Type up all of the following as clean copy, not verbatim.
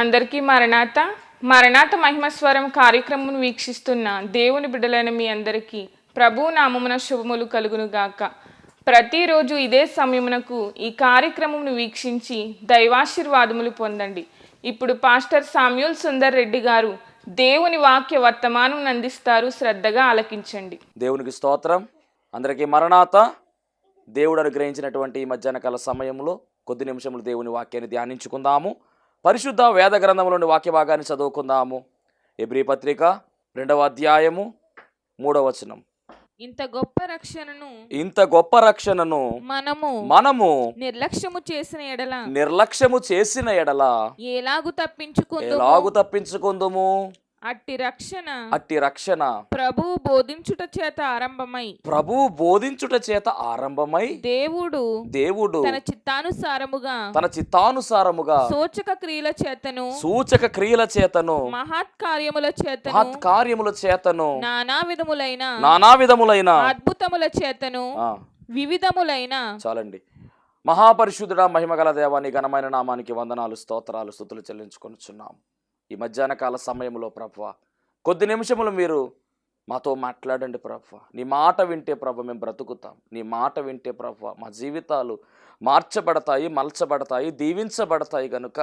అందరికీ మరణాత మరణాత మహిమస్వరం కార్యక్రమం వీక్షిస్తున్న దేవుని బిడ్డలైన మీ అందరికీ ప్రభు నామమున శుభములు కలుగును గాక. ప్రతిరోజు ఇదే సమయమునకు ఈ కార్యక్రమమును వీక్షించి దైవాశీర్వాదములు పొందండి. ఇప్పుడు పాస్టర్ సామ్యూల్ సుందర్ రెడ్డి గారు దేవుని వాక్య వర్తమానం అందిస్తారు. శ్రద్ధగా ఆలకించండి. దేవునికి స్తోత్రం. అందరికీ మరణాత. దేవుడు అనుగ్రహించినటువంటి ఈ మధ్యాహ్న కాల సమయంలో కొద్ది నిమిషములు దేవుని వాక్యాన్ని ధ్యానించుకుందాము. పరిశుద్ధ వేద గ్రంథంలోని వాక్య భాగాన్ని చదువుకుందాము. ఎబ్రీ పత్రిక 2వ అధ్యాయము 3వ వచనం. ఇంత గొప్ప రక్షణను మనము నిర్లక్ష్యము చేసిన ఎడల ఎలాగు తప్పించుకుందుము. అట్టి రక్షణ ప్రభువు బోధించుట చేత ఆరంభమై దేవుడు తన చిత్తానుసారముగా సూచక క్రియల చేతను మహత్కార్యముల చేతను నానా విధములైన అద్భుతముల చేతను వివిధములైన. చాలండి. మహాపరిశుద్ధుడా, మహిమగల దేవాని ఘనమైన నామానికి వందనాలు, స్తోత్రాలు, స్తుతులు చెల్లించుకొనుచున్నాం. ఈ మధ్యాహ్న కాల సమయంలో ప్రభువా కొద్ది నిమిషములు మీరు మాతో మాట్లాడండి ప్రభువా. నీ మాట వింటే ప్రభు మేము బ్రతుకుతాం. నీ మాట వింటే ప్రభువా మా జీవితాలు మార్చబడతాయి, మలచబడతాయి, దీవించబడతాయి. గనుక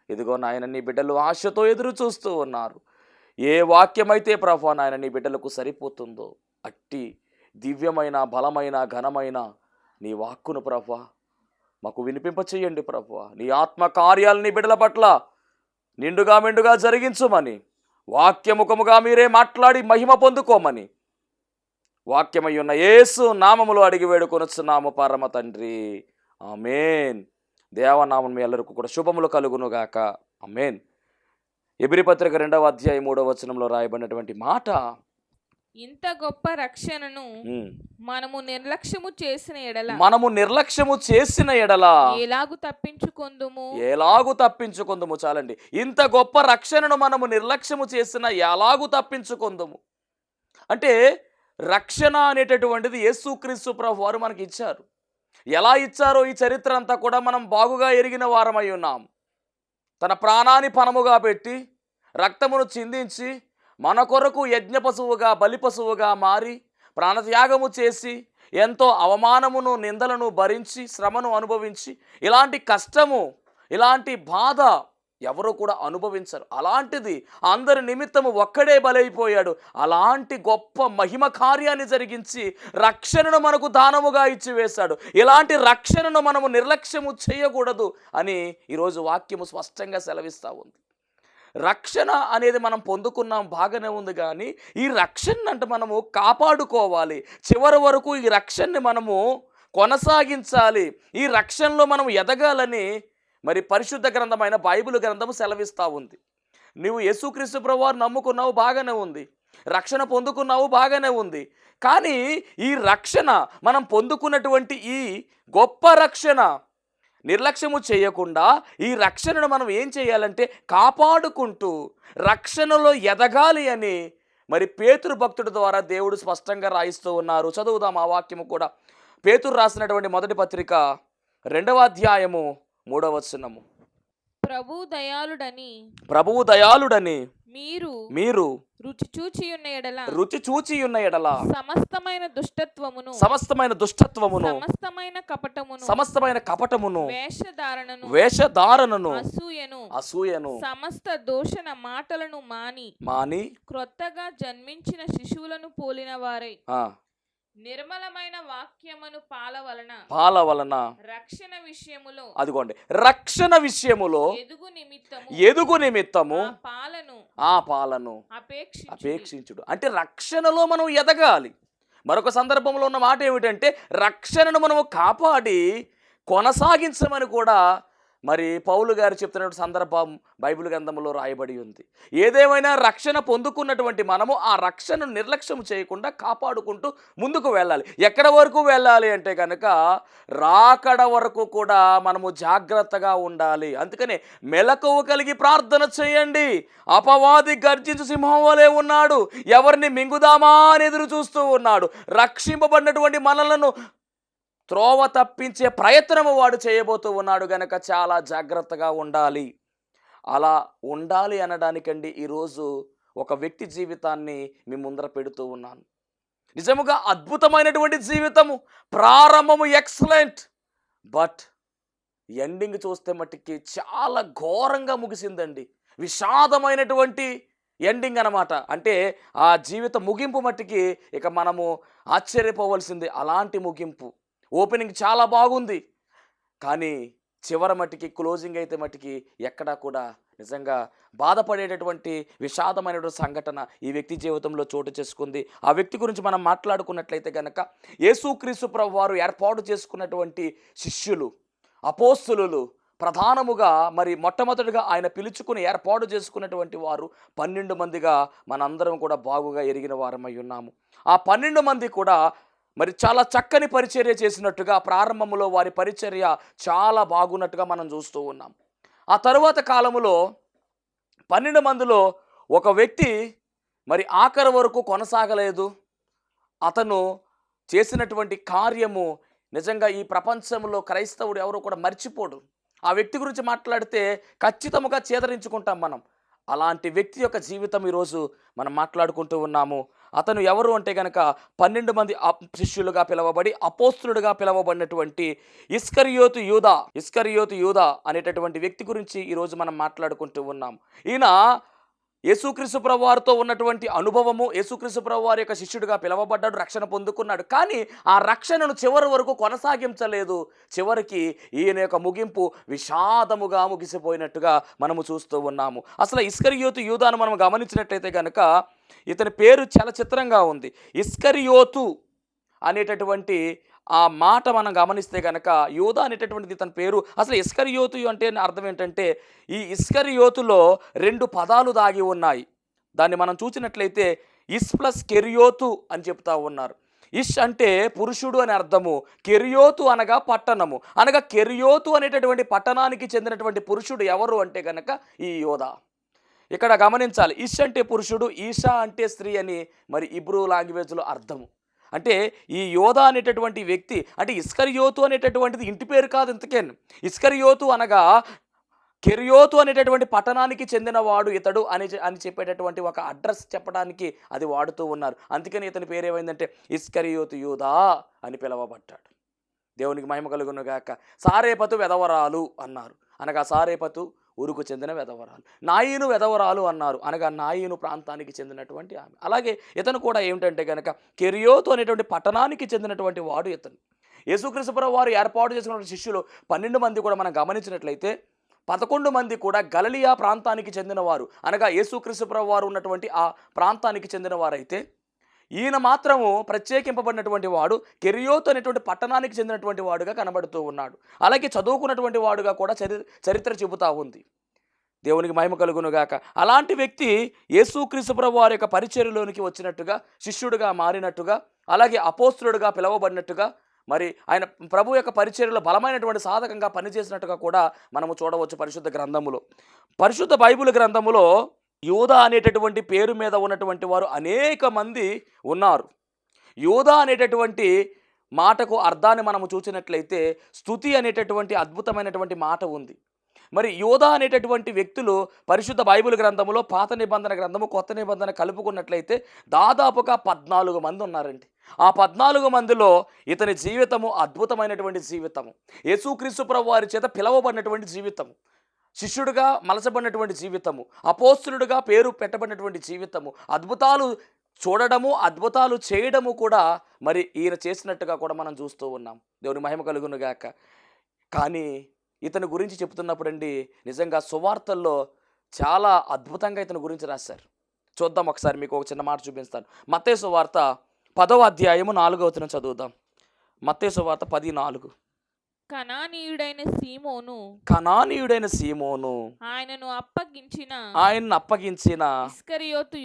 ఇదిగో నాయన, నీ బిడ్డలు ఆశతో ఎదురు చూస్తూ ఉన్నారు. ఏ వాక్యమైతే ప్రభువా నాయన నీ బిడ్డలకు సరిపోతుందో అట్టి దివ్యమైన, బలమైన, ఘనమైన నీ వాక్కును ప్రభువా మాకు వినిపింపచేయండి ప్రభువా. నీ ఆత్మ కార్యాలు నీ బిడ్డల పట్ల నిండుగా మెండుగా జరిగించుమని, వాక్యముఖముగా మీరే మాట్లాడి మహిమ పొందుకోమని వాక్యమై ఉన్న యేసు నామములో అడిగి వేడుకొనుచున్నాము పరమ తండ్రి. ఆమేన్. దేవనామం మీ అందరికీ కూడా శుభములు కలుగునుగాక. ఆమేన్. ఎబ్రీ పత్రిక 2వ అధ్యాయం 3వ వచనంలో రాయబడినటువంటి మాట, ఇంత గొప్ప రక్షణను మనము నిర్లక్ష్యము చేసిన ఎడల ఎలాగు తప్పించుకొందుము. చాలండి. ఇంత గొప్ప రక్షణను మనము నిర్లక్ష్యము చేసిన ఎలాగు తప్పించుకొందుము అంటే, రక్షణ అనేటటువంటిది యేసుక్రీస్తు ప్రభు వారు మనకి ఇచ్చారు. ఎలా ఇచ్చారో ఈ చరిత్ర అంతా కూడా మనం బాగుగా ఎరిగిన వారమై ఉన్నాం. తన ప్రాణాన్ని పణముగా పెట్టి, రక్తమును చిందించి, మన కొరకు యజ్ఞ పశువుగా, బలి పశువుగా మారి, ప్రాణత్యాగము చేసి, ఎంతో అవమానమును, నిందలను భరించి, శ్రమను అనుభవించి, ఇలాంటి కష్టము, ఇలాంటి బాధ ఎవరు కూడా అనుభవించరు. అలాంటిది అందరి నిమిత్తము ఒక్కడే బలైపోయాడు. అలాంటి గొప్ప మహిమ కార్యాన్ని జరిగించి రక్షణను మనకు దానముగా ఇచ్చి వేశాడు. ఇలాంటి రక్షణను మనము నిర్లక్ష్యము చేయకూడదు అని ఈరోజు వాక్యము స్పష్టంగా సెలవిస్తూ ఉంది. రక్షణ అనేది మనం పొందుకున్నాం, బాగానే ఉంది. కానీ ఈ రక్షణ అంటే మనము కాపాడుకోవాలి. చివరి వరకు ఈ రక్షణని మనము కొనసాగించాలి. ఈ రక్షణలో మనం ఎదగాలని మరి పరిశుద్ధ గ్రంథమైన బైబిల్ గ్రంథము సెలవిస్తూ ఉంది. నువ్వు యేసుక్రీస్తు ప్రభువారు నమ్ముకున్నావు, బాగానే ఉంది. రక్షణ పొందుకున్నావు, బాగానే ఉంది. కానీ ఈ రక్షణ, మనం పొందుకున్నటువంటి ఈ గొప్ప రక్షణ నిర్లక్ష్యము చేయకుండా ఈ రక్షణను మనం ఏం చేయాలంటే కాపాడుకుంటూ రక్షణలో ఎదగాలి అని మరి పేతురు భక్తుడి ద్వారా దేవుడు స్పష్టంగా రాయిస్తూ ఉన్నారు. చదువుదాం ఆ వాక్యము కూడా. పేతురు రాసినటువంటి మొదటి పత్రిక 2వ అధ్యాయము 3వ వచనము. ప్రభువు దయాళుడని మీరు రుచి చూచి ఉన్న ఎడల సమస్తమైన దుష్టత్వమును సమస్తమైన కపటమును వేషధారణను అసూయను సమస్త దూషణ మాటలను మాని క్రొత్తగా జన్మించిన శిశువులను పోలిన వారై నిర్మలమైన వాక్యమును పాలవలన రక్షణ విషయములో ఎదుగు నిమిత్తము ఆ పాలను అపేక్షించుడు. అంటే రక్షణలో మనం ఎదగాలి. మరొక సందర్భంలో ఉన్న మాట ఏమిటంటే, రక్షణను మనము కాపాడి కొనసాగించమని కూడా మరి పౌలు గారు చెప్తున్న సందర్భం బైబిల్ గ్రంథంలో రాయబడి ఉంది. ఏదేమైనా రక్షణ పొందుకున్నటువంటి మనము ఆ రక్షణను నిర్లక్ష్యం చేయకుండా కాపాడుకుంటూ ముందుకు వెళ్ళాలి. ఎక్కడ వరకు వెళ్ళాలి అంటే కనుక రాకడ వరకు కూడా మనము జాగ్రత్తగా ఉండాలి. అందుకనే మెలకువ కలిగి ప్రార్థన చేయండి. అపవాది గర్జించు సింహం వలె ఉన్నాడు, ఎవరిని మింగుదామా అని ఎదురు చూస్తూ ఉన్నాడు. రక్షింపబడినటువంటి మనలను త్రోవ తప్పించే ప్రయత్నము వాడు చేయబోతూ ఉన్నాడు. గనక చాలా జాగ్రత్తగా ఉండాలి. అలా ఉండాలి అనడానికండి ఈరోజు ఒక వ్యక్తి జీవితాన్ని మీ ముందర పెడుతూ ఉన్నాను. నిజముగా అద్భుతమైనటువంటి జీవితము, ప్రారంభము ఎక్సలెంట్, బట్ ఎండింగ్ చూస్తే మట్టుకి చాలా ఘోరంగా ముగిసిందండి. విషాదమైనటువంటి ఎండింగ్ అనమాట. అంటే ఆ జీవిత ముగింపు మట్టుకి ఇక మనము ఆశ్చర్యపోవలసింది. అలాంటి ముగింపు. ఓపెనింగ్ చాలా బాగుంది, కానీ చివర మట్టుకి క్లోజింగ్ అయితే మట్టుకి ఎక్కడా కూడా నిజంగా బాధపడేటటువంటి విషాదమైనటువంటి సంఘటన ఈ వ్యక్తి జీవితంలో చోటు చేసుకుంది. ఆ వ్యక్తి గురించి మనం మాట్లాడుకున్నట్లయితే కనుక యేసుక్రీస్తు ప్రభువారు ఏర్పాటు చేసుకున్నటువంటి శిష్యులు, అపోస్తలులు, ప్రధానముగా మరి మొట్టమొదటిగా ఆయన పిలుచుకుని ఏర్పాటు చేసుకున్నటువంటి వారు 12 మందిగా మనందరం కూడా బాగుగా ఎరిగిన వారమై ఉన్నాము. ఆ 12 మంది కూడా మరి చాలా చక్కని పరిచర్య చేసినట్టుగా, ప్రారంభంలో వారి పరిచర్య చాలా బాగున్నట్టుగా మనం చూస్తూ ఉన్నాం. ఆ తరువాత కాలములో 12 మందిలో ఒక వ్యక్తి మరి ఆఖరి వరకు కొనసాగలేదు. అతను చేసినటువంటి కార్యము నిజంగా ఈ ప్రపంచంలో క్రైస్తవుడు ఎవరు కూడా మర్చిపోడు. ఆ వ్యక్తి గురించి మాట్లాడితే ఖచ్చితంగా చేదరించుకుంటాం మనం. అలాంటి వ్యక్తి యొక్క జీవితం ఈరోజు మనం మాట్లాడుకుంటూ ఉన్నాము. అతను ఎవరు అంటే కనుక 12 మంది శిష్యులుగా పిలవబడి అపోస్తలుడుగా పిలవబడినటువంటి ఇస్కరియోతు యూదా అనేటటువంటి వ్యక్తి గురించి ఈరోజు మనం మాట్లాడుకుంటూ ఉన్నాం. ఈయన యేసుక్రీస్తు ప్రభువారితో ఉన్నటువంటి అనుభవము, యేసుక్రీస్తు ప్రభువారి యొక్క శిష్యుడిగా పిలవబడ్డాడు, రక్షణ పొందుకున్నాడు. కానీ ఆ రక్షణను చివరి వరకు కొనసాగించలేదు. చివరికి ఈయన యొక్క ముగింపు విషాదముగా ముగిసిపోయినట్టుగా మనము చూస్తూ ఉన్నాము. అసలు ఇస్కరియోతు యూదాను మనం గమనించినట్లయితే కనుక ఇతని పేరు చాలా చిత్రంగా ఉంది. ఇస్కరియోతు అనేటటువంటి ఆ మాట మనం గమనిస్తే కనుక యూదా అనేటటువంటిది ఇతని పేరు. అసలు ఇస్కరియోతు అంటే అర్థం ఏంటంటే ఈ ఇస్కరియోతులో 2 పదాలు దాగి ఉన్నాయి. దాన్ని మనం చూసినట్లయితే ఇస్ ప్లస్ కెరియోతు అని చెప్తా ఉన్నారు. ఇష్ అంటే పురుషుడు అని అర్థము, కెరియోతు అనగా పట్టణము. అనగా కెరియోతు అనేటటువంటి పట్టణానికి చెందినటువంటి పురుషుడు ఎవరు అంటే కనుక ఈ యోధా. ఇక్కడ గమనించాలి, ఇష్ అంటే పురుషుడు, ఈషా అంటే స్త్రీ అని మరి ఇబ్రూ లాంగ్వేజ్లో అర్థము. అంటే ఈ యోధా అనేటటువంటి వ్యక్తి, అంటే ఇస్కరియోతు అనేటటువంటిది ఇంటి పేరు కాదు ఇంతకేను. ఇస్కరియోతు అనగా కెరియోతు అనేటటువంటి పట్టణానికి చెందినవాడు ఇతడు అని చెప్పేటటువంటి ఒక అడ్రస్ చెప్పడానికి అది వాడుతూ ఉన్నారు. అందుకని ఇతని పేరు ఏమైందంటే ఇస్కరియోతు యూదా అని పిలవబడ్డాడు. దేవునికి మహిమ కలుగును గాక. సారేపతు వెధవరాలు అన్నారు, అనగా సారేపతు ఊరుకు చెందిన వెధవరాలు. నాయీను వెధవరాలు అన్నారు, అనగా నాయీను ప్రాంతానికి చెందినటువంటి ఆమె. అలాగే ఇతను కూడా ఏమిటంటే కనుక కెరియోతు అనేటువంటి పట్టణానికి చెందినటువంటి వాడు ఇతను. యేసుక్రీస్తు ప్రభువు వారు ఏర్పాటు చేసుకున్న శిష్యులు 12 మంది కూడా మనం గమనించినట్లయితే 11 మంది కూడా గలిలయ ప్రాంతానికి చెందినవారు, అనగా యేసుక్రీస్తు ప్రభువు వారు ఉన్నటువంటి ఆ ప్రాంతానికి చెందినవారైతే ఈయన మాత్రము ప్రత్యేకింపబడినటువంటి వాడు కెరియోతు అనేటువంటి పట్టణానికి చెందినటువంటి వాడుగా కనబడుతూ ఉన్నాడు. అలాగే చదువుకున్నటువంటి వాడుగా కూడా చరిత్ర చెబుతూ ఉంది. దేవునికి మహిమ కలుగునుగాక. అలాంటి వ్యక్తి యేసుక్రీస్తు ప్రభువు వారి యొక్క పరిచర్యలోనికి వచ్చినట్టుగా, శిష్యుడిగా మారినట్టుగా, అలాగే అపోస్తలుడిగా పిలవబడినట్టుగా, మరి ఆయన ప్రభు యొక్క పరిచర్యలో బలమైనటువంటి సాధకంగా పనిచేసినట్టుగా కూడా మనము చూడవచ్చు పరిశుద్ధ గ్రంథములో. పరిశుద్ధ బైబిల్ గ్రంథములో యూదా అనేటటువంటి పేరు మీద ఉన్నటువంటి వారు అనేక మంది ఉన్నారు. యూదా అనేటటువంటి మాటకు అర్థాన్ని మనము చూసినట్లయితే స్తుతి అనేటటువంటి అద్భుతమైనటువంటి మాట ఉంది. మరి యూదా అనేటటువంటి వ్యక్తులు పరిశుద్ధ బైబిల్ గ్రంథములో పాత నిబంధన గ్రంథము, కొత్త నిబంధన కలుపుకున్నట్లయితే దాదాపుగా 14 మంది ఉన్నారండి. ఆ 14 మందిలో ఇతని జీవితము అద్భుతమైనటువంటి జీవితము, యేసుక్రీస్తు ప్రభువు వారి చేత పిలవబడినటువంటి జీవితము, శిష్యుడిగా మలచబడినటువంటి జీవితము, అపోస్తలుడిగా పేరు పెట్టబడినటువంటి జీవితము, అద్భుతాలు చూడడము, అద్భుతాలు చేయడము కూడా మరి ఈయన చేసినట్టుగా కూడా మనం చూస్తూ ఉన్నాం. దేవుని మహిమ కలుగును గాక. కానీ ఇతని గురించి చెప్తున్నప్పుడు అండి నిజంగా సువార్తల్లో చాలా అద్భుతంగా ఇతని గురించి రాశారు. చూద్దాం ఒకసారి, మీకు ఒక చిన్న మాట చూపిస్తాను. మత్తయి సువార్త 10వ అధ్యాయము 4వ వచనం చదువుదాం. మత్తయి సువార్త 10:4. కనానీయుడైన సీమోను ఆయనను అప్పగించిన ఇస్కరియోతు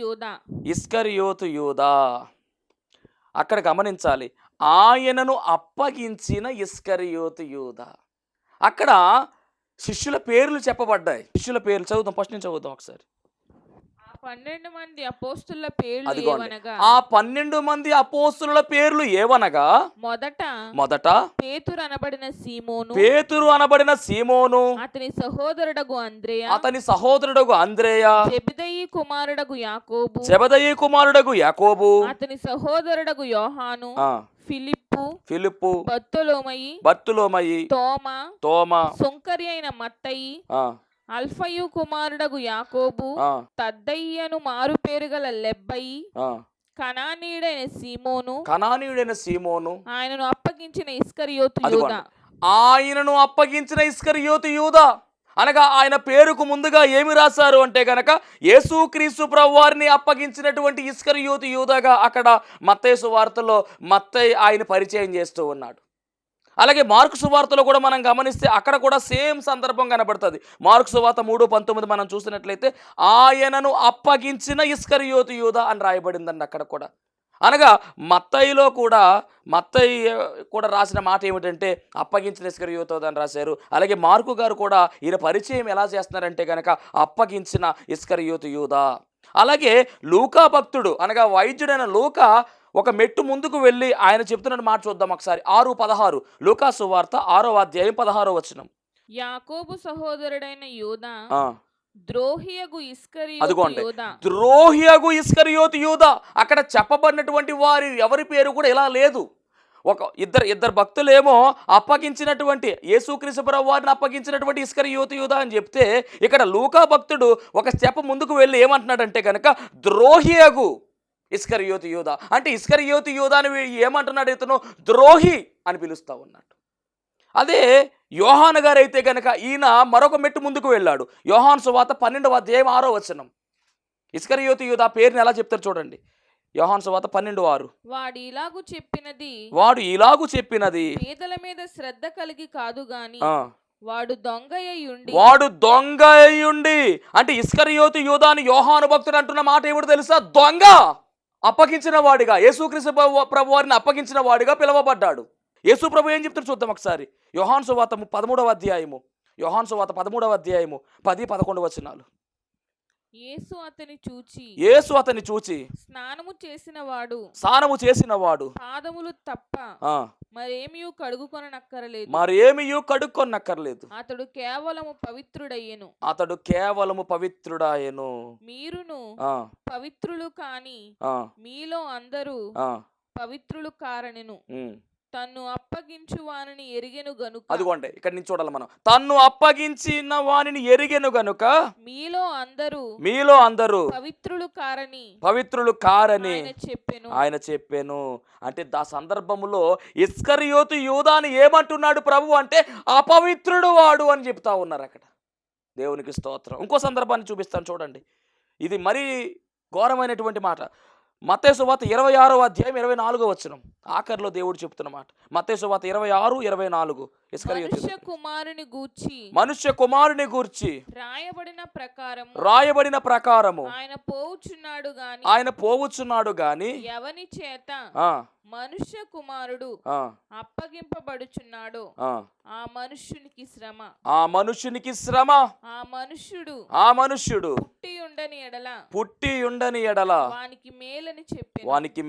యూదా. అక్కడ గమనించాలి, ఆయనను అప్పగించిన ఇస్కరియోతు యూదా. అక్కడ శిష్యుల పేర్లు చెప్పబడ్డాయి. శిష్యుల పేర్లు చదువుదాం, ఫస్ట్ నుంచి చదువుదాం ఒకసారి. ఆ 12 మంది అపోస్తుల పేర్లు అదిగోండి, ఏవనగా ఆ 12 మంది అపోస్తుల పేర్లు ఏవనగా మొదట పేతురు అనబడిన సీమోను, పేతురు అనబడిన సీమోను, అతని సహోదరుడగు అంద్రేయ, అతని సహోదరుడగు అంద్రేయ, జెబెదయి కుమారుడగు యాకోబు, జెబెదయి కుమారుడగు యాకోబు, అతని సహోదరుడగు యోహాను, ఆ, ఫిలిప్పు, బర్తులోమయి, తోమా, సొంకరి అయిన మత్తయి, ఆ, అల్ఫయు కుమారుడగు యాకోబు, ఆ, తద్దయ్యను మారు పేరు గల లెబ్బయి, ఆ, కనానీయుడైన సీమోను, ఆయనను అప్పగించిన ఇస్కరియోతు అదిగోండి, యూదా. ఆయనను అప్పగించిన ఇస్కరియోతు యూదా అనగా ఆయన పేరుకు ముందుగా ఏమి రాశారు అంటే గనక యేసుక్రీస్తు ప్రభువారిని అప్పగించినటువంటి ఇస్కరియోతు యూదాగా అక్కడ మత్తయి సువార్తలో మత్తయి ఆయన పరిచయం చేస్తూ ఉన్నాడు. అలాగే మార్కు సువార్తలో కూడా మనం గమనిస్తే అక్కడ కూడా సేమ్ సందర్భం కనబడుతుంది. మార్కు సువార్త 3:19 మనం చూసినట్లయితే ఆయనను అప్పగించిన ఇస్కరియోతు యూదా అని రాయబడిందండి అక్కడ కూడా. అనగా మత్తయి కూడా రాసిన మాట ఏమిటంటే అప్పగించిన ఇస్కరియోతు అని రాశారు. అలాగే మార్కు గారు కూడా ఈయన పరిచయం ఎలా చేస్తున్నారంటే కనుక అప్పగించిన ఇస్కరియోతు యూదా. అలాగే లూకా భక్తుడు అనగా వైద్యుడైన లూకా ఒక మెట్టు ముందుకు వెళ్ళి ఆయన చెప్తున్న మాట చూద్దాం ఒకసారి. 6:16 లూకా సువార్త 6వ అధ్యాయం 16వ వచనం. యాకోబు సహోదరుడైన యూదా, ఆ, ద్రోహియగు అదిగోండి, యూదా. ద్రోహియగు ఇస్కరియోతు యూదా. అక్కడ చెప్పబడినటువంటి వారి ఎవరి పేరు కూడా ఇలా లేదు. ఇద్దరు భక్తులేమో అప్పగించినటువంటి యేసుక్రీస్తు ప్రభువు వారిని అప్పగించినటువంటి ఇస్కరియోతు యూదా అని చెప్తే, ఇక్కడ లూకా భక్తుడు ఒక స్టెప్ ముందుకు వెళ్ళి ఏమంటున్నాడంటే కనుక ద్రోహియగు ఇస్కరియోతు యూదా. అంటే ఇస్కరియోతు యూదా అని ఏమంటున్నాడు, ఇతను ద్రోహి అని పిలుస్తూ ఉన్నాడు. అదే యోహాను గారు అయితే కనుక ఈయన మరొక మెట్టు ముందుకు వెళ్ళాడు. యోహాను సువార్త 12వ అధ్యాయం 6వ వచనం. ఇస్కరియోతు యూదా పేరుని ఎలా చెప్తారు చూడండి. యోహాను సువార్త 12:6. వాడు ఇలాగు చెప్పినది పేదల మీద శ్రద్ధ కలిగి కాదు గాని వాడు దొంగ అయ్యుండి. అంటే ఇస్కరియోతు యూదా అని యోహాను భక్తుడు అంటున్న మాట ఏమిటో తెలుసా? దొంగ. అప్పగించిన వాడిగా, యేసుక్రీస్తు ప్రభు వారిని అప్పగించిన వాడిగా పిలువబడ్డాడు. యేసు ప్రభు ఏం చెప్తారు చూద్దాం ఒకసారి. యోహాను సువార్త 13వ అధ్యాయము 10-11 వచనాలు. యేసు అతని చూచి స్నానము చేసిన వాడు పాదములు తప్ప మరేమియు కడుక్కొనక్కరలేదు. అతడు కేవలము పవిత్రుడాయెను. మీరును పవిత్రులు కాని మీలో అందరూ పవిత్రులు కారనెను. తన్ను అప్పగించు వానిని ఎరిగెను గనుక. అదిగోండి, ఇక్కడ నుంచి చూడాలి మనం. తన్ను అప్పగించిన వానిని ఎరిగెను గనుక మీలో అందరూ పవిత్రులు కారని ఆయన చెప్పెను. అంటే ఆ సందర్భంలో ఇస్కరియోతు యూదాని ఏమంటున్నాడు ప్రభు అంటే అపవిత్రుడు వాడు అని చెప్తా ఉన్నారు అక్కడ. దేవునికి స్తోత్రం. ఇంకో సందర్భాన్ని చూపిస్తాను చూడండి. ఇది మరీ ఘోరమైనటువంటి మాట. మత్తయి సువార్త 26వ అధ్యాయం 24వ వచనం. ఆఖరిలో దేవుడు చెప్తున్న మాట. మత్తయి సువార్త 26-24. మనుష్య కుమారుని గూర్చి రాయబడిన ప్రకారము ఆయన పోవుచున్నాడు గాని ఎవని చేత మనుష్య కుమారుడు అప్పగింపబడుచున్నాడో ఆ మనుష్యునికి శ్రమ. ఆ మనుష్యుడు పుట్టి ఉండని ఎడల వానికి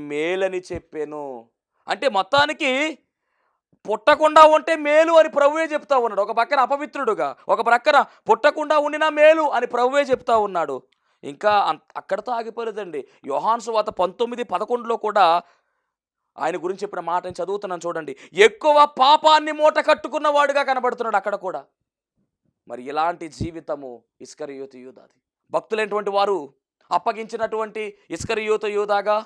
మేలని చెప్పెను. అంటే మొత్తానికి పుట్టకుండా ఉంటే మేలు అని ప్రభువే చెప్తా ఉన్నాడు. ఒక పక్కన అపవిత్రుడుగా, ఒక పక్కన పుట్టకుండా ఉండినా మేలు అని ప్రభువే చెప్తా ఉన్నాడు. ఇంకా అక్కడతో ఆగిపోలేదండి. యోహాను సువార్త 19:11లో కూడా ఆయన గురించి చెప్పిన మాట నేను చదువుతున్నాను చూడండి. ఎక్కువ పాపాన్ని మూట కట్టుకున్న వాడుగా కనబడుతున్నాడు అక్కడ కూడా. మరి ఇలాంటి జీవితము ఇస్కరియోతు యూదాది. భక్తులైనటువంటి వారు అప్పగించినటువంటి ఇస్కరియోతు యూదాగా,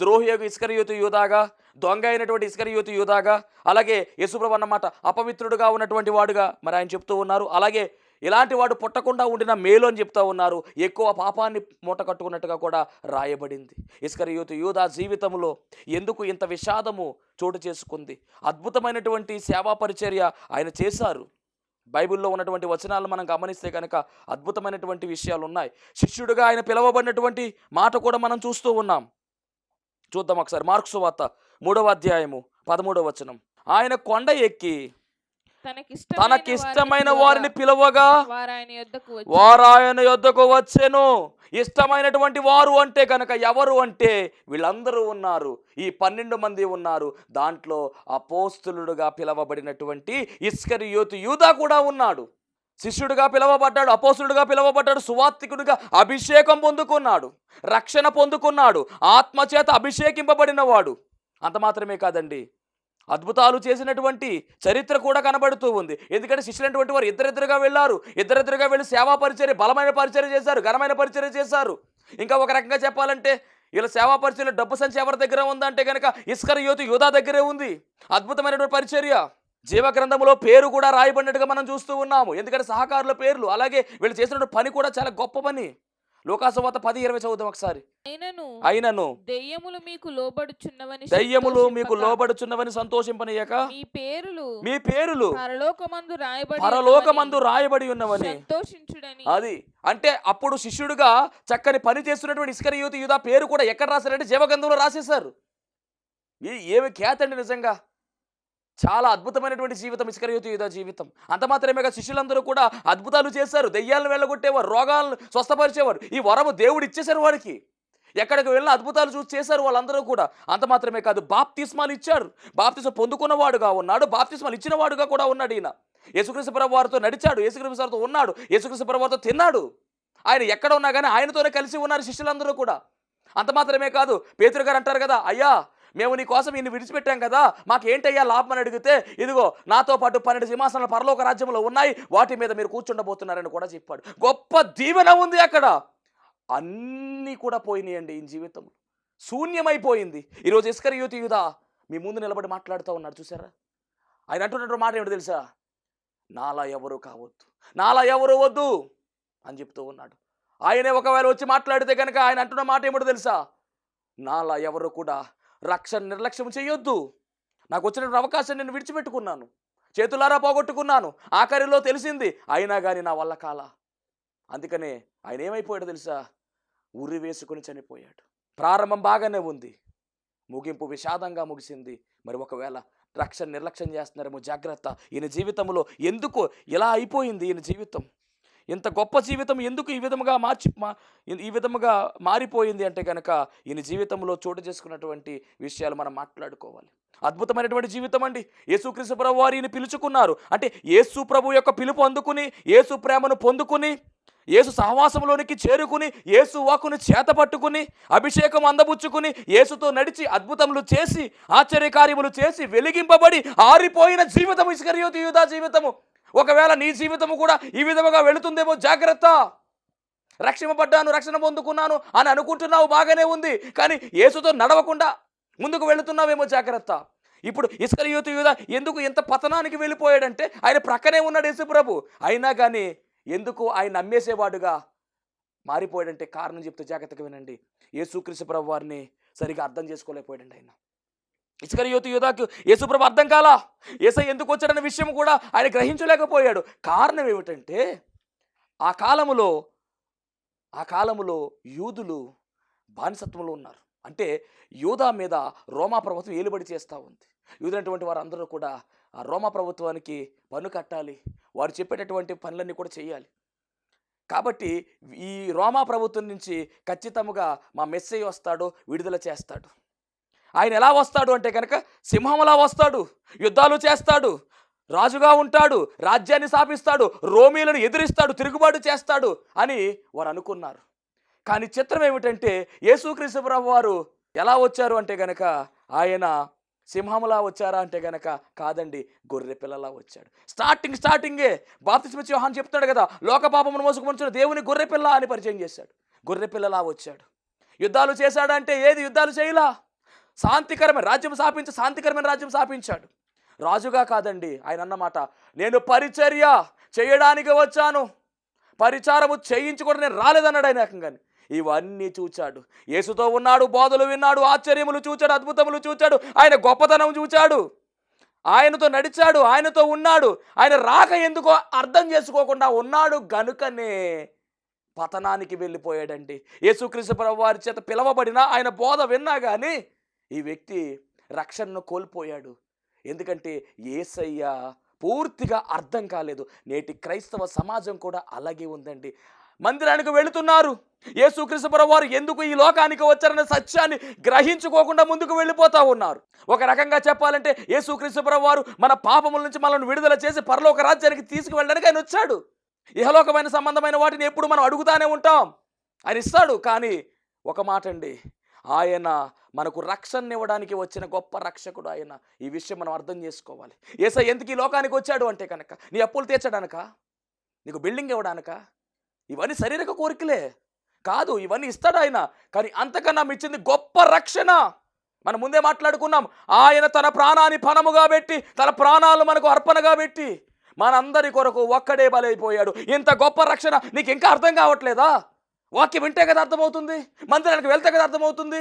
ద్రోహియగు ఇస్కరియోతు యూదాగా, దొంగ అయినటువంటి ఇస్కరియోతు యూదాగా, అలాగే యేసుప్రభు అన్నమాట అపవిత్రుడుగా ఉన్నటువంటి వాడుగా మరి ఆయన చెప్తూ ఉన్నారు. అలాగే ఇలాంటి వాడు పుట్టకుండా ఉండిన మేలు అని చెప్తా ఉన్నారు. ఎక్కువ పాపాన్ని మూట కట్టుకున్నట్టుగా కూడా రాయబడింది. ఇస్కరియోతు యూదా జీవితంలో ఎందుకు ఇంత విషాదము చోటు చేసుకుంది? అద్భుతమైనటువంటి సేవా పరిచర్య ఆయన చేశారు. బైబిల్లో ఉన్నటువంటి వచనాలను మనం గమనిస్తే కనుక అద్భుతమైనటువంటి విషయాలు ఉన్నాయి. శిష్యుడిగా ఆయన పిలువబడినటువంటి మాట కూడా మనం చూస్తూ ఉన్నాం. చూద్దాం ఒకసారి. మార్కు సువార్త 3వ అధ్యాయము 13వ వచనం. ఆయన కొండ ఎక్కి తనకిష్టమైన వారిని పిలవగా వారు వారు ఆయన యొద్దకు వచ్చెను. ఇష్టమైనటువంటి వారు అంటే కనుక ఎవరు అంటే వీళ్ళందరూ ఉన్నారు. ఈ 12 మంది ఉన్నారు. దాంట్లో అపోస్తలుడుగా పిలవబడినటువంటి ఇస్కరియోతు యూదా కూడా ఉన్నాడు. శిష్యుడిగా పిలవబడ్డాడు, అపోస్తలుడిగా పిలవబడ్డాడు, సువార్తికుడిగా అభిషేకం పొందుకున్నాడు, రక్షణ పొందుకున్నాడు, ఆత్మచేత అభిషేకింపబడిన వాడు. అంత మాత్రమే కాదండి, అద్భుతాలు చేసినటువంటి చరిత్ర కూడా కనబడుతూ ఉంది. ఎందుకంటే శిష్యులైనటువంటి వారు ఇద్దరిద్దరుగా వెళ్ళి సేవా పరిచర్య, బలమైన పరిచర్య చేశారు, ఘనమైన పరిచర్య చేశారు. ఇంకా ఒక రకంగా చెప్పాలంటే వీళ్ళ సేవా పరిచర్యలో డబ్బు సంచి ఎవరి దగ్గర ఉందంటే కనుక ఇస్కరియోతు యూదా దగ్గరే ఉంది. అద్భుతమైనటువంటి పరిచర్య. జీవగ్రంథంలో పేరు కూడా రాయబడినట్టుగా మనం చూస్తూ ఉన్నాము. ఎందుకంటే సహకారుల పేర్లు, అలాగే వీళ్ళు చేసిన పని కూడా చాలా గొప్ప పని. లూకాసువార్త 10:20 చదువుదాం ఒకసారి. అయినను దెయ్యములు మీకు లోబడుచున్నవని సంతోషింపనీయక మీ పేరులు పరలోకమందు పరలోకమందు రాయబడి ఉన్నవని సంతోషించుడని. అది అంటే అప్పుడు శిష్యుడిగా చక్కని పని చేస్తున్నటువంటి ఇస్కరియోతు యూదా పేరు కూడా ఎక్కడ రాశారంటే జీవగ్రంథంలో రాసేశారు. ఏమి ఖ్యాతండి నిజంగా. చాలా అద్భుతమైనటువంటి జీవితం ఇస్కరియోతు యూదా జీవితం. అంత మాత్రమే కాదు, శిష్యులందరూ కూడా అద్భుతాలు చేశారు, దెయ్యాలను వెళ్ళగొట్టేవారు, రోగాలను స్వస్థపరిచేవారు. ఈ వరము దేవుడు ఇచ్చేశారు వాడికి. ఎక్కడికి వెళ్ళిన అద్భుతాలు చూసి చేశారు వాళ్ళందరూ కూడా. అంత మాత్రమే కాదు, బాప్తిస్మాలు ఇచ్చారు. బాప్తిస్మం పొందుకున్నవాడుగా ఉన్నాడు, బాప్తిస్మాలు ఇచ్చిన వాడుగా కూడా ఉన్నాడు. ఈయన యేసుక్రీస్తు ప్రభువు వారితో నడిచాడు, యేసుక్రీస్తు వారితో ఉన్నాడు, యేసుక్రీస్తు ప్రభువు వారితో తిన్నాడు. ఆయన ఎక్కడ ఉన్నా కానీ ఆయనతోనే కలిసి ఉన్నారు శిష్యులందరూ కూడా. అంత మాత్రమే కాదు, పేతురు గారు అంటారు కదా, అయ్యా మేము నీ కోసం ఇన్ని విడిచిపెట్టాం కదా, మాకేంటయ్యా లాభం అని అడిగితే, ఇదిగో నాతో పాటు 12 సింహాసనాలు పరలోక రాజ్యంలో ఉన్నాయి, వాటి మీద మీరు కూర్చుండబోతున్నారని కూడా చెప్పాడు. గొప్ప దీవెన ఉంది అక్కడ. అన్నీ కూడా పోయినాయండి ఈ జీవితం, శూన్యమైపోయింది. ఈరోజు ఇస్కరియోతు యూదా మీ ముందు నిలబడి మాట్లాడుతూ ఉన్నాడు, చూసారా? ఆయన అంటున్నటువంటి మాట ఏమిటో తెలుసా? నాలా ఎవరు కావద్దు, నాలా ఎవరు వద్దు అని చెప్తూ ఉన్నాడు. ఆయనే ఒకవేళ వచ్చి మాట్లాడితే కనుక ఆయన అంటున్న మాట ఏమిటో తెలుసా? నాలా ఎవరు కూడా రక్షణ నిర్లక్ష్యం చేయొద్దు. నాకు వచ్చినటువంటి అవకాశం నేను విడిచిపెట్టుకున్నాను, చేతులారా పోగొట్టుకున్నాను, ఆఖరిలో తెలిసింది, అయినా కానీ నా వల్ల కాల. అందుకనే ఆయన ఏమైపోయాడో తెలుసా? ఉరి వేసుకుని చనిపోయాడు. ప్రారంభం బాగానే ఉంది, ముగింపు విషాదంగా ముగిసింది. మరి ఒకవేళ రక్షణ నిర్లక్ష్యం చేస్తున్నారేమో జాగ్రత్త. ఈయన జీవితంలో ఎందుకు ఇలా అయిపోయింది? ఈయన జీవితం, ఇంత గొప్ప జీవితం ఎందుకు ఈ విధముగా మారిపోయింది అంటే కనుక ఈయన జీవితంలో చోటు చేసుకున్నటువంటి విషయాలు మనం మాట్లాడుకోవాలి. అద్భుతమైనటువంటి జీవితం అండి. యేసుక్రీస్తు ప్రభు వారు ఈయన పిలుచుకున్నారు అంటే యేసు ప్రభు యొక్క పిలుపు అందుకుని, యేసు ప్రేమను పొందుకుని, యేసు సహవాసంలోనికి చేరుకుని, యేసు వాక్కుని చేత పట్టుకుని, అభిషేకం అందబుచ్చుకుని, యేసుతో నడిచి అద్భుతములు చేసి, ఆశ్చర్యకార్యములు చేసి, వెలిగింపబడి ఆరిపోయిన జీవితం ఇస్కరియోతు యూదా జీవితము. ఒకవేళ నీ జీవితము కూడా ఈ విధముగా వెళుతుందేమో జాగ్రత్త. రక్షింపబడ్డాను, రక్షణ పొందుకున్నాను అని అనుకుంటున్నావు, బాగానే ఉంది, కానీ యేసుతో నడవకుండా ముందుకు వెళుతున్నావేమో జాగ్రత్త. ఇప్పుడు ఇస్కరియోతు యూదా ఎందుకు ఇంత పతనానికి వెళ్ళిపోయాడంటే ఆయన ప్రక్కనే ఉన్నాడు యేసు ప్రభు, అయినా కానీ ఎందుకు ఆయన నమ్మేసేవాడుగా మారిపోయాడంటే కారణం చెప్తే జాగ్రత్తగా వినండి. యేసుక్రీస్తు ప్రభు వారిని సరిగా అర్థం చేసుకోలేకపోయాడండి ఆయన. ఇస్కరియోతు యూదాకు యేసుప్రభు అర్థం కాలా, యేసయ్య ఎందుకు వచ్చాడన్న విషయం కూడా ఆయన గ్రహించలేకపోయాడు. కారణం ఏమిటంటే ఆ కాలములో యూదులు బానిసత్వంలో ఉన్నారు. అంటే యూదా మీద రోమా ప్రభుత్వం ఏలుబడి చేస్తూ ఉంది. యూదులైనటువంటి వారందరూ కూడా ఆ రోమా ప్రభుత్వానికి పన్ను కట్టాలి, వారు చెప్పేటటువంటి పనులన్నీ కూడా చేయాలి. కాబట్టి ఈ రోమా ప్రభుత్వం నుంచి ఖచ్చితంగా మా మెస్సయ్య వస్తాడు, విడుదల చేస్తాడు. ఆయన ఎలా వస్తాడు అంటే కనుక సింహంలా వస్తాడు, యుద్ధాలు చేస్తాడు, రాజుగా ఉంటాడు, రాజ్యాన్ని స్థాపిస్తాడు, రోమీలను ఎదిరిస్తాడు, తిరుగుబాటు చేస్తాడు అని వారు అనుకున్నారు. కానీ చిత్రం ఏమిటంటే యేసుక్రీస్తు ప్రభు వారు ఎలా వచ్చారు అంటే గనక ఆయన సింహంలా వచ్చారా అంటే గనక కాదండి, గొర్రె పిల్లలా వచ్చాడు. స్టార్టింగే బాప్తిస్మ యోహాను చెప్తాడు కదా, లోక పాపమును మోసుకుని దేవుని గొర్రె పిల్ల అని పరిచయం చేశాడు. గొర్రె పిల్లలా వచ్చాడు. యుద్ధాలు చేశాడంటే ఏది? యుద్ధాలు చేయలా. శాంతికరమైన రాజ్యం స్థాపించాడు. రాజుగా కాదండి. ఆయన అన్నమాట, నేను పరిచర్య చేయడానికి వచ్చాను, పరిచారము చేయించుకోవడం నేను రాలేదన్నాడు ఆయన ఏకంగాని. ఇవన్నీ చూచాడు, యేసుతో ఉన్నాడు, బోధలు విన్నాడు, ఆశ్చర్యములు చూచాడు, అద్భుతములు చూచాడు, ఆయన గొప్పతనం చూచాడు, ఆయనతో నడిచాడు, ఆయనతో ఉన్నాడు. ఆయన రాక ఎందుకో అర్థం చేసుకోకుండా ఉన్నాడు గనుకనే పతనానికి వెళ్ళిపోయాడండి. యేసుక్రీస్తు ప్రభువు వారి చేత పిలవబడిన ఆయన బోధ విన్నా కానీ ఈ వ్యక్తి రక్షణను కోల్పోయాడు. ఎందుకంటే యేసయ్య పూర్తిగా అర్థం కాలేదు. నేటి క్రైస్తవ సమాజం కూడా అలాగే ఉందండి. మందిరానికి వెళుతున్నారు, యేసుక్రీస్తు ప్రభువారు ఎందుకు ఈ లోకానికి వచ్చారనే సత్యాన్ని గ్రహించుకోకుండా ముందుకు వెళ్ళిపోతూ ఉన్నారు. ఒక రకంగా చెప్పాలంటే యేసుక్రీస్తు ప్రభువారు మన పాపముల నుంచి మనల్ని విడుదల చేసి పరలోక రాజ్యానికి తీసుకువెళ్ళడానికి ఆయన వచ్చాడు. ఇహలోకమైన సంబంధమైన వాటిని ఎప్పుడు మనం అడుగుతానే ఉంటాం, ఆయన ఇస్తాడు. కానీ ఒక మాట అండి, ఆయన మనకు రక్షణ ఇవ్వడానికి వచ్చిన గొప్ప రక్షకుడు ఆయన. ఈ విషయం మనం అర్థం చేసుకోవాలి. యేసయ్య ఎందుకు ఈ లోకానికి వచ్చాడు అంటే కనుక నీ అప్పులు తీర్చడానిక, నీకు బిల్డింగ్ ఇవ్వడానిక? ఇవన్నీ శారీరక కోరికలే కాదు, ఇవన్నీ ఇస్తాడు ఆయన. కానీ అంతకన్నా ఇచ్చింది గొప్ప రక్షణ. మనం ముందే మాట్లాడుకున్నాం, ఆయన తన ప్రాణాన్ని పణముగా పెట్టి, తన ప్రాణాలు మనకు అర్పణగా పెట్టి మనందరి కొరకు ఒక్కడే బలైపోయాడు. ఇంత గొప్ప రక్షణ నీకు ఇంకా అర్థం కావట్లేదా? వాక్యం వింటే కదా అర్థమవుతుంది, మందిరానికి వెళ్తే కదా అర్థమవుతుంది.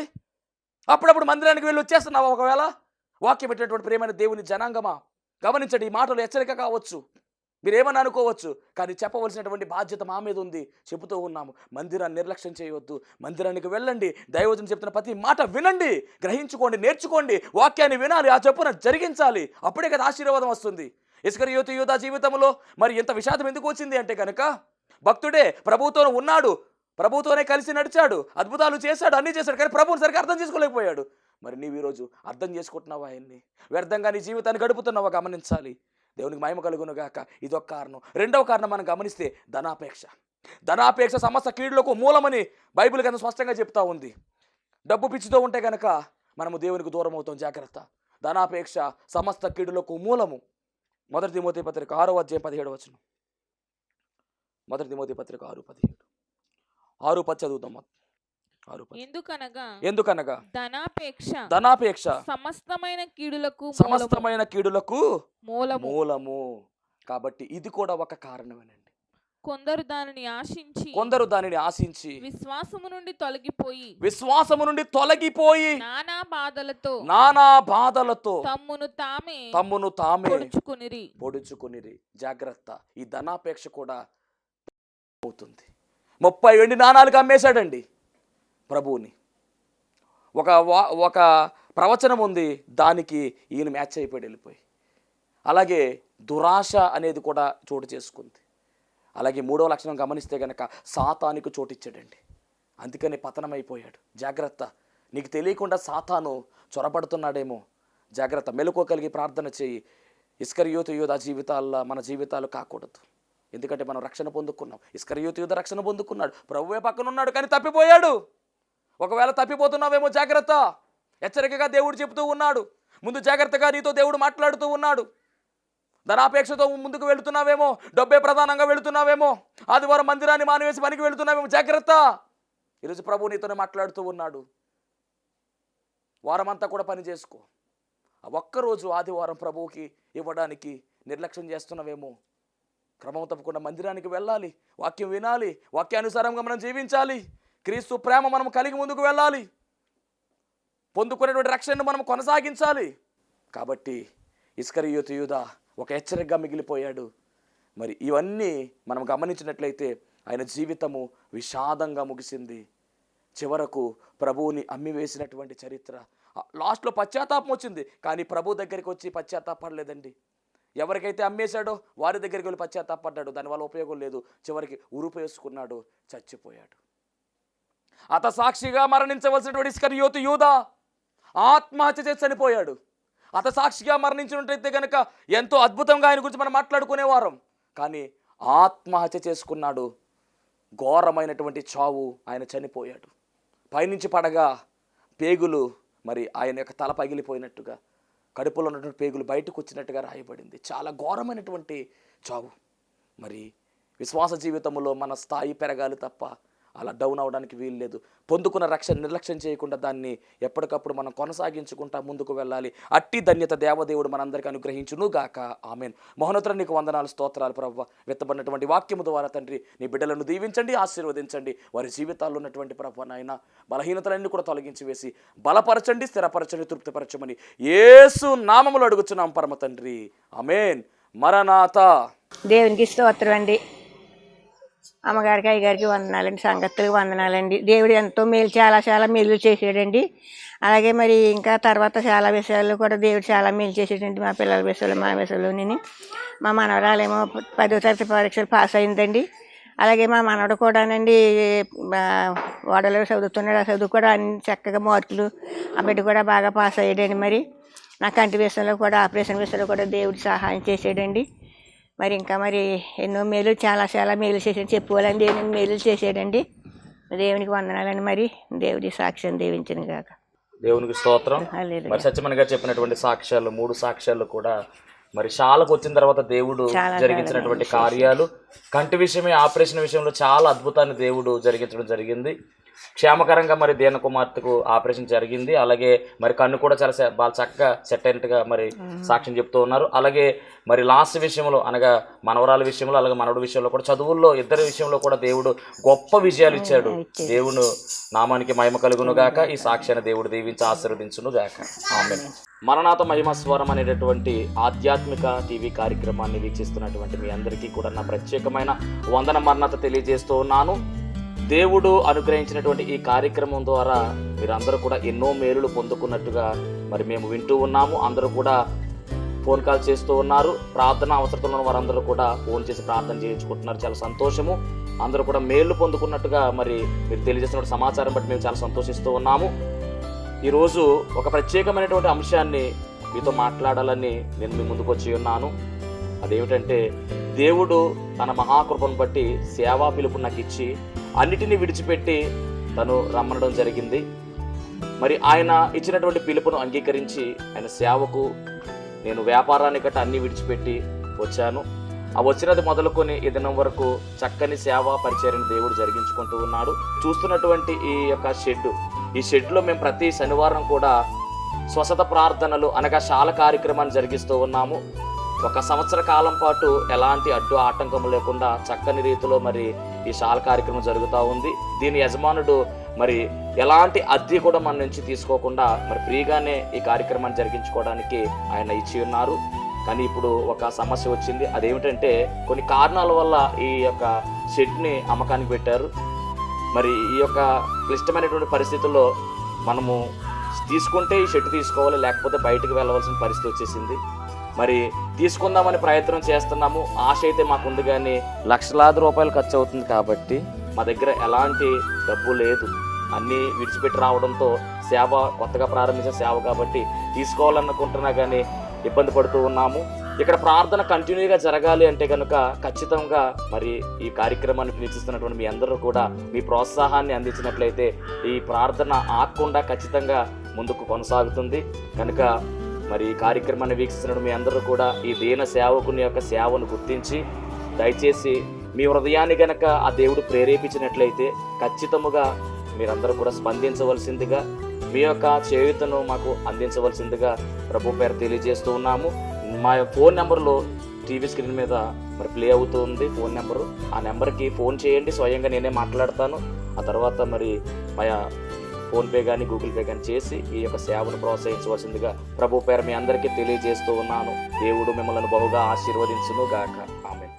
అప్పుడప్పుడు మందిరానికి వెళ్ళి వచ్చేస్తున్నావా? ఒకవేళ వాక్యం పెట్టినటువంటి ప్రేమైన దేవుని జనాంగమా, గమనించండి, ఈ మాటలు హెచ్చరిక కావచ్చు, మీరేమని అనుకోవచ్చు, కానీ చెప్పవలసినటువంటి బాధ్యత మా మీద ఉంది. చెబుతూ ఉన్నాము, మందిరాన్ని నిర్లక్ష్యం చేయవద్దు, మందిరానికి వెళ్ళండి, దైవజనం చెప్తున్న ప్రతి మాట వినండి, గ్రహించుకోండి, నేర్చుకోండి, వాక్యాన్ని వినాలి, ఆ చెప్పున జరిగించాలి. అప్పుడే కదా ఆశీర్వాదం వస్తుంది. ఇస్కరియోతు యూదా జీవితంలో మరి ఎంత విషాదం ఎందుకు వచ్చింది అంటే కనుక, భక్తుడే ప్రభువుతో ఉన్నాడు, ప్రభువుతోనే కలిసి నడిచాడు, అద్భుతాలు చేశాడు, అన్నీ చేశాడు, కానీ ప్రభువుని సరిగ్గా అర్థం చేసుకోలేకపోయాడు. మరి నీవు ఈరోజు అర్థం చేసుకుంటున్నావా? ఆయన్ని వ్యర్థంగా నీ జీవితాన్ని గడుపుతున్నావా? గమనించాలి. దేవునికి మహిమ కలుగును గాక. ఇదొక కారణం. రెండవ కారణం మనం గమనిస్తే ధనాపేక్ష. ధనాపేక్ష సమస్త కీడులకు మూలమని బైబిల్ కన్నా స్పష్టంగా చెప్తా ఉంది. డబ్బు పిచ్చితో ఉంటే కనుక మనము దేవునికి దూరం అవుతాం. జాగ్రత్త. ధనాపేక్ష సమస్త కీడులకు మూలము. 1 తిమోతి పత్రిక 6:17 1 తిమోతి పత్రిక 6:17 6:10 చదువుతాం. ఎందుకనగా ధనాపేక్ష సమస్తమైన కీడులకు మూలము. కాబట్టి ఇది కూడా ఒక కారణమేనండి. కొందరు దానిని ఆశించి విశ్వాసము నుండి తొలగిపోయి నానా బాధలతో తమ్మును తామే పొడుచుకునిరి. జాగ్రత్త. ఈ ధనాపేక్ష కూడా అవుతుంది. 30 వెండి నాణాలకు అమ్మేశాడండి ప్రభువుని. ఒక ప్రవచనం ఉంది, దానికి ఈయన మ్యాచ్ అయిపోయి వెళ్ళిపోయి. అలాగే దురాశ అనేది కూడా చోటు చేసుకుంది. అలాగే 3వ లక్షణం గమనిస్తే కనుక సాతానుకు చోటిచ్చాడండి. అందుకని పతనమైపోయాడు. జాగ్రత్త. నీకు తెలియకుండా సాతాను చొరబడుతున్నాడేమో. జాగ్రత్త. మెలకువ కలిగి ప్రార్థన చేయి. ఇస్కరియోతు యూదా జీవితాల్లో మన జీవితాలు కాకూడదు. ఎందుకంటే మనం రక్షణ పొందుకున్నాం. ఇస్కరియోతు యూదా రక్షణ పొందుకున్నాడు, ప్రభువే పక్కన ఉన్నాడు, కానీ తప్పిపోయాడు. ఒకవేళ తప్పిపోతున్నావేమో జాగ్రత్త. హెచ్చరికగా దేవుడు చెబుతూ ఉన్నాడు. ముందు జాగ్రత్తగా నీతో దేవుడు మాట్లాడుతూ ఉన్నాడు. ధనాపేక్షతో ముందుకు వెళుతున్నావేమో, డబ్బే ప్రధానంగా వెళుతున్నావేమో, ఆదివారం మందిరాన్ని మానివేసి పనికి వెళుతున్నావేమో. జాగ్రత్త. ఈరోజు ప్రభు నీతోనే మాట్లాడుతూ ఉన్నాడు. వారమంతా కూడా పని చేసుకో. ఆ ఒక్కరోజు ఆదివారం ప్రభువుకి ఇవ్వడానికి నిర్లక్ష్యం చేస్తున్నావేమో. క్రమం తప్పకుండా మందిరానికి వెళ్ళాలి, వాక్యం వినాలి, వాక్యానుసారంగా మనం జీవించాలి, క్రీస్తు ప్రేమ మనం కలిగి ముందుకు వెళ్ళాలి, పొందుకునేటువంటి రక్షణను మనం కొనసాగించాలి. కాబట్టి ఇస్కరియోతు యూదా ఒక హెచ్చరికగా మిగిలిపోయాడు. మరి ఇవన్నీ మనం గమనించినట్లయితే ఆయన జీవితము విషాదంగా ముగిసింది. చివరకు ప్రభువుని అమ్మివేసినటువంటి చరిత్ర. లాస్ట్లో పశ్చాత్తాపం వచ్చింది, కానీ ప్రభు దగ్గరికి వచ్చి పశ్చాత్తాపడలేదండి. ఎవరికైతే అమ్మేశాడో వారి దగ్గరికి వెళ్ళి పశ్చాత్తాపడ్డాడు. దానివల్ల ఉపయోగం లేదు. చివరికి ఉరుపేసుకున్నాడు, చచ్చిపోయాడు. హతసాక్షిగా మరణించవలసినటువంటి ఇస్కరియోతు యూదా ఆత్మహత్య చేసి చనిపోయాడు. హతసాక్షిగా మరణించినట్లయితే కనుక ఎంతో అద్భుతంగా ఆయన గురించి మనం మాట్లాడుకునేవారం. కానీ ఆత్మహత్య చేసుకున్నాడు. ఘోరమైనటువంటి చావు. ఆయన చనిపోయాడు. పైనుంచి పడగా పేగులు మరి ఆయన యొక్క తల పగిలిపోయినట్టుగా, కడుపులో ఉన్నటువంటి పేగులు బయటకు వచ్చినట్టుగా రాయబడింది. చాలా ఘోరమైనటువంటి చావు. మరి విశ్వాస జీవితంలో మన స్థాయి పెరగాలి తప్ప అలా డౌన్ అవడానికి వీలు లేదు. పొందుకున్న రక్షణ నిర్లక్ష్యం చేయకుండా దాన్ని ఎప్పటికప్పుడు మనం కొనసాగించుకుంటా ముందుకు వెళ్ళాలి. అట్టి ధన్యత దేవదేవుడు మనందరికీ అనుగ్రహించును గాక. ఆమెన్. మహోన్నతుడా నీకు వందనాలు, స్తోత్రాలు ప్రభువా. విత్తబడినటువంటి వాక్యము ద్వారా తండ్రి నీ బిడ్డలను దీవించండి, ఆశీర్వదించండి. వారి జీవితాల్లో ఉన్నటువంటి ప్రభువా నాయన బలహీనతలన్నీ కూడా తొలగించి వేసి బలపరచండి, స్థిరపరచండి, తృప్తిపరచమని యేసు నామములో అడుగుచున్నాం పరమ తండ్రి. ఆమెన్. మరణాత. దేవునికి స్తోత్రం అండి. అమ్మగారికి అయ్యగారికి వందనాలండి, సంగతులకు వందనాలండి. దేవుడు ఎంతో మేలు, చాలా చాలా మేలు చేసాడండి. అలాగే మరి ఇంకా తర్వాత చాలా విషయాల్లో కూడా దేవుడు చాలా మేలు చేసాడండి. మా పిల్లల విషయంలో, మా విషయంలోని. మా మనవరాలేమో 10వ తరగతి పరీక్షలు పాస్ అయిందండి. అలాగే మా మనవడు కూడానండి వాడలో చదువుతున్నాడు. ఆ చదువు కూడా అన్ని చక్కగా మార్కులు, ఆ బిడ్డ కూడా బాగా పాస్ అయ్యాడండి. మరి నా కంటి విషయంలో కూడా, ఆపరేషన్ విషయంలో కూడా దేవుడు సహాయం చేసాడండి. మరి ఇంకా మరి ఎన్నో మేలు, చాలా చాలా మేలు చేసాడు, చెప్పుకోవాలని దేవుని మేలు చేసాడండి. దేవునికి వందనాలండి. మరి దేవుడి సాక్ష్యం దీవించిన గాక. దేవునికి స్తోత్రం. మరి సత్యమణి గారు చెప్పినటువంటి సాక్ష్యాలు, 3 సాక్ష్యాలు కూడా మరి శాలకు వచ్చిన తర్వాత దేవుడు జరిగించినటువంటి కార్యాలు, కంటి విషయమే ఆపరేషన్ విషయంలో చాలా అద్భుతాన్ని దేవుడు జరిగించడం జరిగింది. క్షేమకరంగా మరి దీన కుమార్తెకు ఆపరేషన్ జరిగింది. అలాగే మరి కన్ను కూడా చాలా బాగా చక్కగా సెట్ అయినట్టుగా మరి సాక్ష్యం చెప్తూ ఉన్నారు. అలాగే మరి లాస్ట్ విషయంలో అనగా మనవరాల విషయంలో, అలాగే మనవడి విషయంలో కూడా, చదువుల్లో ఇద్దరి విషయంలో కూడా దేవుడు గొప్ప విజయాలు ఇచ్చాడు. దేవుడు నామానికి మహిమ కలుగును గాక. ఈ సాక్ష్యాన్ని దేవుడు దీవించి ఆశీర్వదించును గాక. ఆమేన్. మరణాత మహిమ స్వరం అనేటటువంటి ఆధ్యాత్మిక టీవీ కార్యక్రమాన్ని వీక్షిస్తున్నటువంటి మీ అందరికీ కూడా నా ప్రత్యేకమైన వందన మరణాత తెలియజేస్తూ ఉన్నాను. దేవుడు అనుగ్రహించినటువంటి ఈ కార్యక్రమం ద్వారా మీరందరూ కూడా ఎన్నో మేలులు పొందుకున్నట్టుగా మరి మేము వింటూ ఉన్నాము. అందరూ కూడా ఫోన్ కాల్ చేస్తూ ఉన్నారు. ప్రార్థన అవసరతలో ఉన్న వారందరూ కూడా ఫోన్ చేసి ప్రార్థన చేయించుకుంటున్నారు. చాలా సంతోషము. అందరూ కూడా మేలు పొందుకున్నట్టుగా మరి మీరు తెలియజేస్తున్న సమాచారం బట్టి మేము చాలా సంతోషిస్తూ ఉన్నాము. ఈరోజు ఒక ప్రత్యేకమైనటువంటి అంశాన్ని మీతో మాట్లాడాలని నేను మీ ముందుకు వచ్చి ఉన్నాను. అదేమిటంటే, దేవుడు తన మహాకృపను బట్టి సేవా పిలుపు నాకు ఇచ్చి అన్నిటినీ విడిచిపెట్టి తను రమ్మనడం జరిగింది. మరి ఆయన ఇచ్చినటువంటి పిలుపును అంగీకరించి ఆయన సేవకు నేను వ్యాపారాన్ని గట్ట అన్నీ విడిచిపెట్టి వచ్చాను. ఆ వచ్చినది మొదలుకొని ఈ దినం వరకు చక్కని సేవా పరిచర్యను దేవుడు జరిగించుకుంటూ ఉన్నాడు. చూస్తున్నటువంటి ఈ యొక్క ఈ షెడ్లో మేము ప్రతి శనివారం కూడా స్వస్థత ప్రార్థనలు అనగా శాల కార్యక్రమాన్ని జరిగిస్తూ ఉన్నాము. 1 సంవత్సర కాలం పాటు ఎలాంటి అడ్డు ఆటంకం లేకుండా చక్కని రీతిలో మరి ఈ శాల కార్యక్రమం జరుగుతూ ఉంది. దీని యజమానుడు మరి ఎలాంటి అద్దె కూడా మన నుంచి తీసుకోకుండా మరి ఫ్రీగానే ఈ కార్యక్రమాన్ని జరిగించుకోవడానికి ఆయన ఇచ్చి ఉన్నారు. కానీ ఇప్పుడు ఒక సమస్య వచ్చింది. అదేమిటంటే, కొన్ని కారణాల వల్ల ఈ యొక్క షెడ్ని అమ్మకానికి పెట్టారు. మరి ఈ యొక్క క్లిష్టమైనటువంటి పరిస్థితుల్లో మనము తీసుకుంటే ఈ షెడ్ తీసుకోవాలి, లేకపోతే బయటకు వెళ్ళవలసిన పరిస్థితి వచ్చేసింది. మరి తీసుకుందామని ప్రయత్నం చేస్తున్నాము. ఆశ అయితే మాకుంది, కానీ లక్షలాది రూపాయలు ఖర్చు అవుతుంది. కాబట్టి మా దగ్గర ఎలాంటి డబ్బు లేదు. అన్నీ విడిచిపెట్టి రావడంతో సేవ కొత్తగా ప్రారంభించిన సేవ కాబట్టి తీసుకోవాలనుకుంటున్నా కానీ ఇబ్బంది పడుతూ ఉన్నాము. ఇక్కడ ప్రార్థన కంటిన్యూగా జరగాలి అంటే కనుక ఖచ్చితంగా మరి ఈ కార్యక్రమాన్ని వీక్షిస్తున్నటువంటి మీ అందరూ కూడా మీ ప్రోత్సాహాన్ని అందించినట్లయితే ఈ ప్రార్థన ఆగకుండా ఖచ్చితంగా ముందుకు కొనసాగుతుంది. కనుక మరి ఈ కార్యక్రమాన్ని వీక్షిస్తున్న మీ అందరూ కూడా ఈ దీన సేవకుని యొక్క సేవను గుర్తించి దయచేసి మీ హృదయాన్ని గనక ఆ దేవుడు ప్రేరేపించినట్లయితే ఖచ్చితముగా మీరందరూ కూడా స్పందించవలసిందిగా, మీ యొక్క చేయూతను మాకు అందించవలసిందిగా ప్రభు పేరు తెలియజేస్తూ ఉన్నాము. మా ఫోన్ నెంబర్లో టీవీ స్క్రీన్ మీద మరి ప్లే అవుతుంది ఫోన్ నెంబరు. ఆ నెంబర్కి ఫోన్ చేయండి, స్వయంగా నేనే మాట్లాడతాను. ఆ తర్వాత మరి మా ఫోన్పే కానీ గూగుల్ పే కానీ చేసి ఈ యొక్క సేవను ప్రోత్సహించవలసిందిగా ప్రభు పేరు మీ అందరికీ తెలియజేస్తూ ఉన్నాను. దేవుడు మిమ్మల్ని బహుగా ఆశీర్వదించును గాక. ఆమేన్.